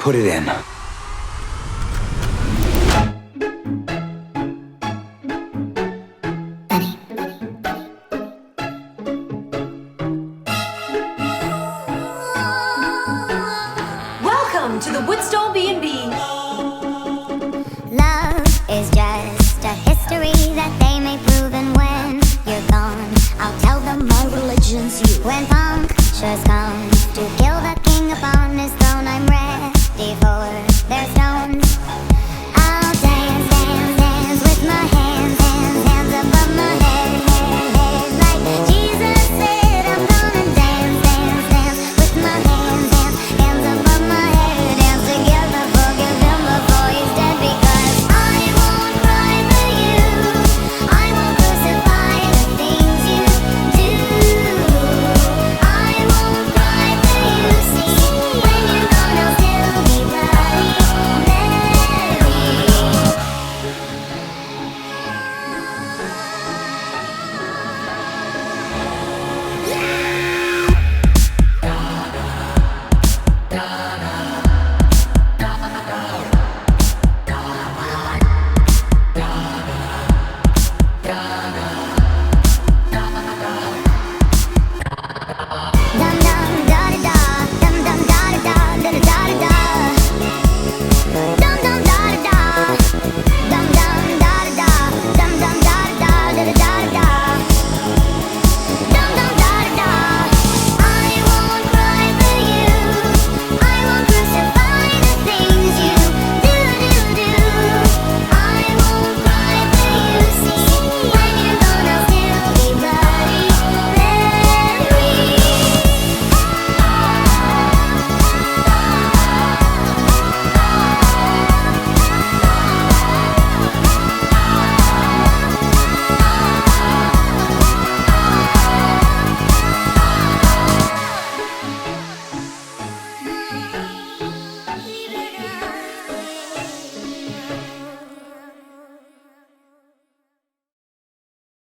put it in. Welcome to the Woodstall B&B. Love is just a history that they may prove, and when you're gone, I'll tell them my religion's you. When punctures come to kill the king upon his throne, I'm ready for